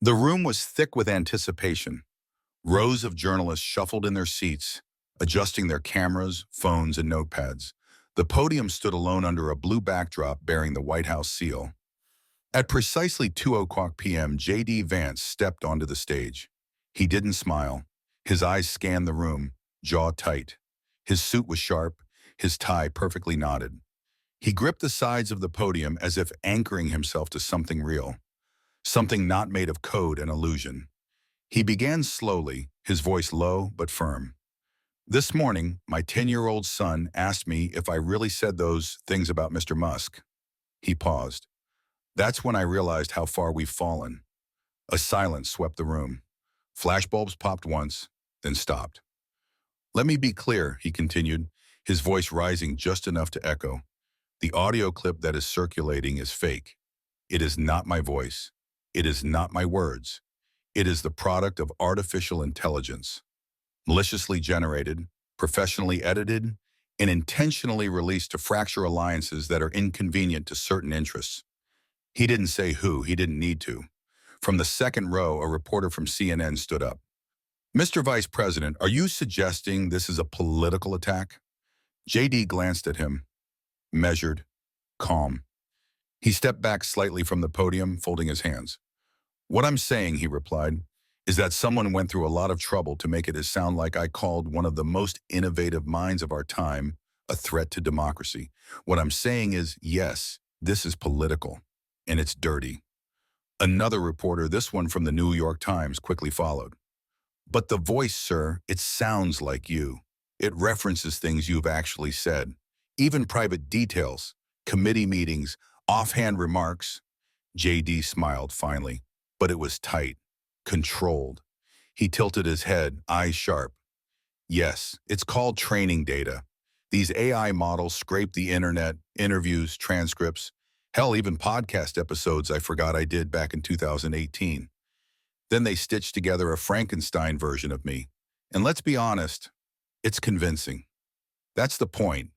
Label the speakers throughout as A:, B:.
A: The room was thick with anticipation. Rows of journalists shuffled in their seats, adjusting their cameras, phones, and notepads. The podium stood alone under a blue backdrop bearing the White House seal. At precisely 2:00 p.m., JD Vance stepped onto the stage. He didn't smile. His eyes scanned the room, jaw tight. His suit was sharp, his tie perfectly knotted. He gripped the sides of the podium as if anchoring himself to something real, something not made of code and illusion. He began slowly, his voice low but firm. This morning, my 10-year-old son asked me if I really said those things about Mr. Musk. He paused. That's when I realized how far we've fallen. A silence swept the room. Flashbulbs popped once, then stopped. Let me be clear, he continued, his voice rising just enough to echo. The audio clip that is circulating is fake. It is not my voice. It is not my words. It is the product of artificial intelligence, maliciously generated, professionally edited, and intentionally released to fracture alliances that are inconvenient to certain interests. He didn't say who, he didn't need to. From the second row, a reporter from CNN stood up. Mr. Vice President, are you suggesting this is a political attack? JD glanced at him, measured, calm. He stepped back slightly from the podium, folding his hands. What I'm saying, he replied, is that someone went through a lot of trouble to make it sound like I called one of the most innovative minds of our time a threat to democracy. What I'm saying is, yes, this is political, and it's dirty. Another reporter, this one from the New York Times, quickly followed. But the voice, sir, it sounds like you. It references things you've actually said, even private details, committee meetings, offhand remarks. JD smiled finally, but it was tight, controlled. He tilted his head, eyes sharp. Yes, it's called training data. These AI models scrape the internet, interviews, transcripts, hell, even podcast episodes I forgot I did back in 2018. Then they stitched together a Frankenstein version of me. And let's be honest, it's convincing. That's the point,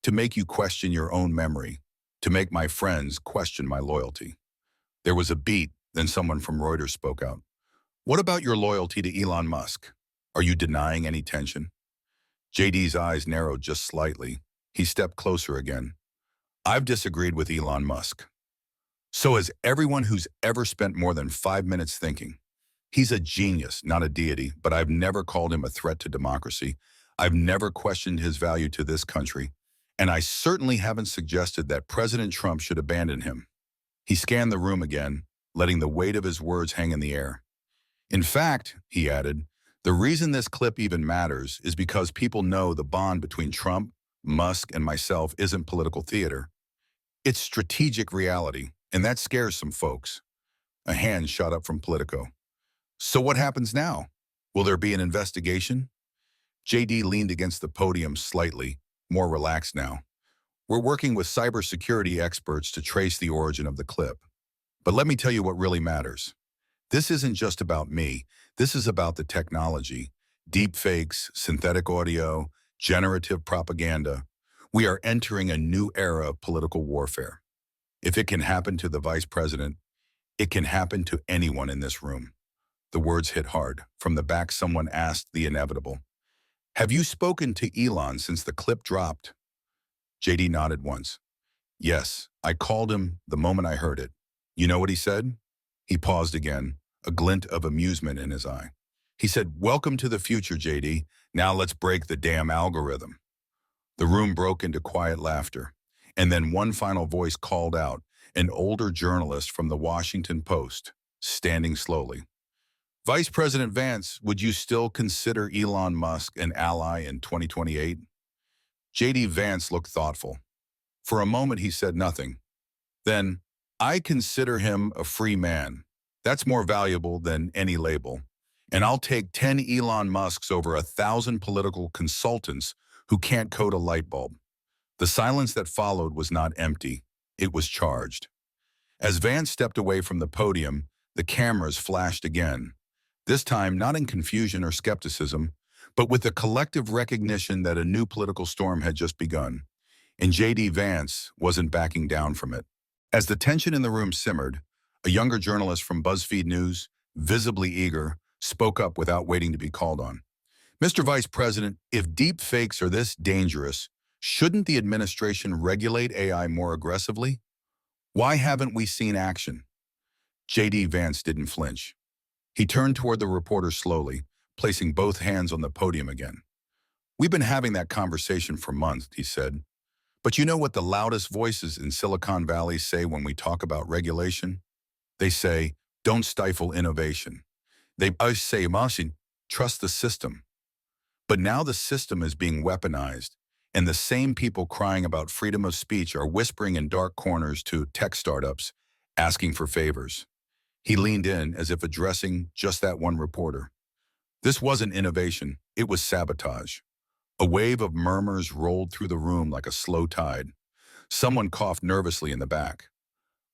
A: to make you question your own memory, to make my friends question my loyalty. There was a beat, then someone from Reuters spoke out. What about your loyalty to Elon Musk? Are you denying any tension? JD's eyes narrowed just slightly. He stepped closer again. I've disagreed with Elon Musk. So has everyone who's ever spent more than 5 minutes thinking. He's a genius, not a deity, but I've never called him a threat to democracy. I've never questioned his value to this country. And I certainly haven't suggested that President Trump should abandon him. He scanned the room again, letting the weight of his words hang in the air. In fact, he added, the reason this clip even matters is because people know the bond between Trump, Musk, and myself isn't political theater. It's strategic reality, and that scares some folks. A hand shot up from Politico. So what happens now? Will there be an investigation? JD leaned against the podium slightly, more relaxed now. We're working with cybersecurity experts to trace the origin of the clip. But let me tell you what really matters. This isn't just about me. This is about the technology, deepfakes, synthetic audio, generative propaganda. We are entering a new era of political warfare. If it can happen to the vice president, it can happen to anyone in this room. The words hit hard. From the back, someone asked the inevitable. Have you spoken to Elon since the clip dropped? JD nodded once. Yes, I called him the moment I heard it. You know what he said? He paused again, a glint of amusement in his eye. He said, welcome to the future, JD. Now let's break the damn algorithm. The room broke into quiet laughter. And then one final voice called out, an older journalist from the Washington Post, standing slowly. Vice President Vance, would you still consider Elon Musk an ally in 2028? JD Vance looked thoughtful. For a moment, he said nothing. Then, I consider him a free man. That's more valuable than any label. And I'll take 10 Elon Musks over 1,000 political consultants who can't code a light bulb. The silence that followed was not empty. It was charged. As Vance stepped away from the podium, the cameras flashed again. This time, not in confusion or skepticism, but with the collective recognition that a new political storm had just begun. And JD Vance wasn't backing down from it. As the tension in the room simmered, a younger journalist from BuzzFeed News, visibly eager, spoke up without waiting to be called on. Mr. Vice President, if deep fakes are this dangerous, shouldn't the administration regulate AI more aggressively? Why haven't we seen action? JD Vance didn't flinch. He turned toward the reporter slowly, placing both hands on the podium again. We've been having that conversation for months, he said. But you know what the loudest voices in Silicon Valley say when we talk about regulation? They say, don't stifle innovation. They always say, Marcin, trust the system. But now the system is being weaponized, and the same people crying about freedom of speech are whispering in dark corners to tech startups, asking for favors. He leaned in as if addressing just that one reporter. This wasn't innovation, it was sabotage. A wave of murmurs rolled through the room like a slow tide. Someone coughed nervously in the back.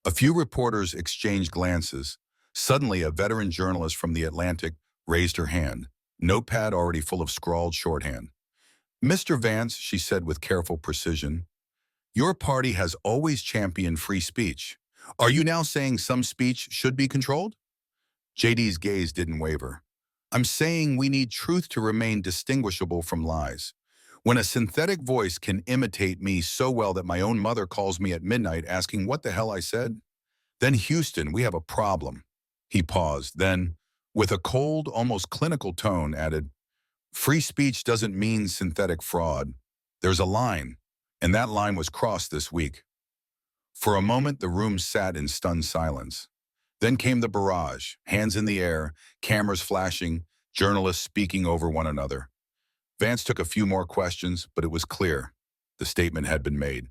A: A few reporters exchanged glances. Suddenly, a veteran journalist from The Atlantic raised her hand, notepad already full of scrawled shorthand. Mr. Vance, she said with careful precision, your party has always championed free speech. Are you now saying some speech should be controlled? JD's gaze didn't waver. I'm saying we need truth to remain distinguishable from lies. When a synthetic voice can imitate me so well that my own mother calls me at midnight asking what the hell I said, then Houston, we have a problem. He paused, then, with a cold, almost clinical tone, added, free speech doesn't mean synthetic fraud. There's a line, and that line was crossed this week. For a moment, the room sat in stunned silence. Then came the barrage, hands in the air, cameras flashing, journalists speaking over one another. Vance took a few more questions, but it was clear. The statement had been made.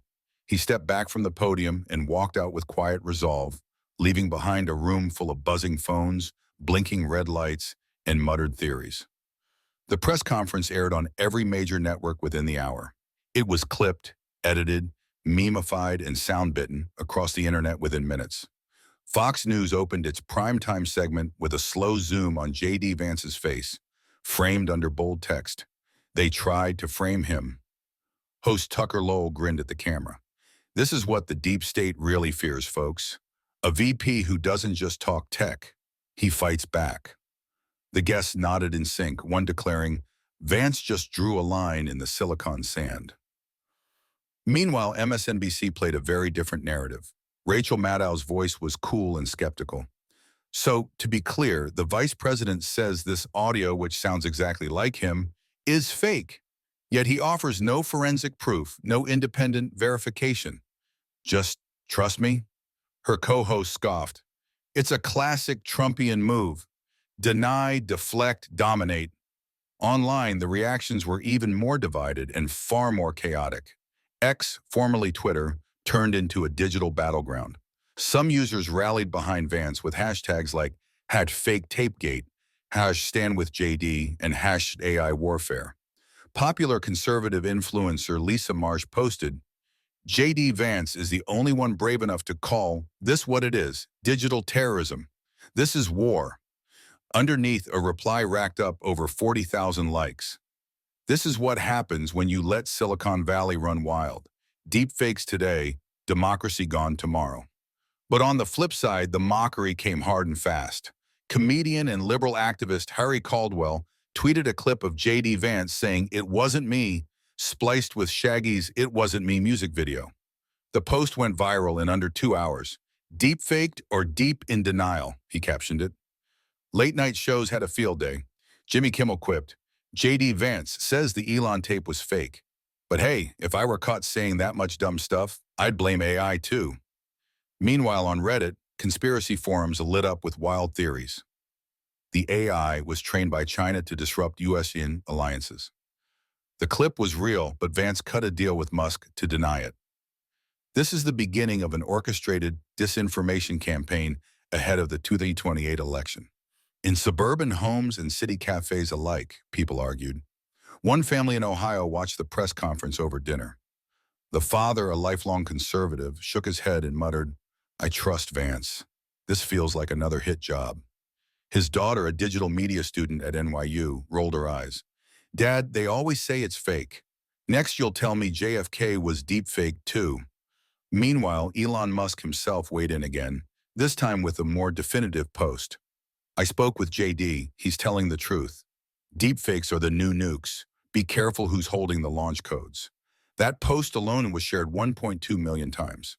A: He stepped back from the podium and walked out with quiet resolve, leaving behind a room full of buzzing phones, blinking red lights, and muttered theories. The press conference aired on every major network within the hour. It was clipped, edited, memeified, and sound-bitten across the internet within minutes. Fox News opened its primetime segment with a slow zoom on JD Vance's face, framed under bold text. They tried to frame him. Host Tucker Lowell grinned at the camera. This is what the deep state really fears, folks. A VP who doesn't just talk tech, he fights back. The guests nodded in sync, one declaring, Vance just drew a line in the silicon sand. Meanwhile, MSNBC played a very different narrative. Rachel Maddow's voice was cool and skeptical. So, to be clear, the vice president says this audio, which sounds exactly like him, is fake. Yet he offers no forensic proof, no independent verification. Just trust me? Her co-host scoffed. It's a classic Trumpian move. Deny, deflect, dominate. Online, the reactions were even more divided and far more chaotic. X, formerly Twitter, turned into a digital battleground. Some users rallied behind Vance with hashtags like #FakeTapegate, #StandWithJD, and #AI Warfare. Popular conservative influencer Lisa Marsh posted, JD Vance is the only one brave enough to call this what it is, digital terrorism. This is war. Underneath, a reply racked up over 40,000 likes. This is what happens when you let Silicon Valley run wild. Deepfakes today, democracy gone tomorrow. But on the flip side, the mockery came hard and fast. Comedian and liberal activist Harry Caldwell tweeted a clip of JD Vance saying, "It wasn't me," spliced with Shaggy's "It Wasn't Me" music video. The post went viral in under 2 hours. Deepfaked or deep in denial, he captioned it. Late-night shows had a field day. Jimmy Kimmel quipped, JD Vance says the Elon tape was fake. But hey, if I were caught saying that much dumb stuff, I'd blame AI too. Meanwhile, on Reddit, conspiracy forums lit up with wild theories. The AI was trained by China to disrupt US-Indian alliances. The clip was real, but Vance cut a deal with Musk to deny it. This is the beginning of an orchestrated disinformation campaign ahead of the 2028 election. In suburban homes and city cafes alike, people argued. One family in Ohio watched the press conference over dinner. The father, a lifelong conservative, shook his head and muttered, I trust Vance. This feels like another hit job. His daughter, a digital media student at NYU, rolled her eyes. Dad, they always say it's fake. Next you'll tell me JFK was deepfake too. Meanwhile, Elon Musk himself weighed in again, this time with a more definitive post. I spoke with JD. He's telling the truth. Deepfakes are the new nukes. Be careful who's holding the launch codes. That post alone was shared 1.2 million times.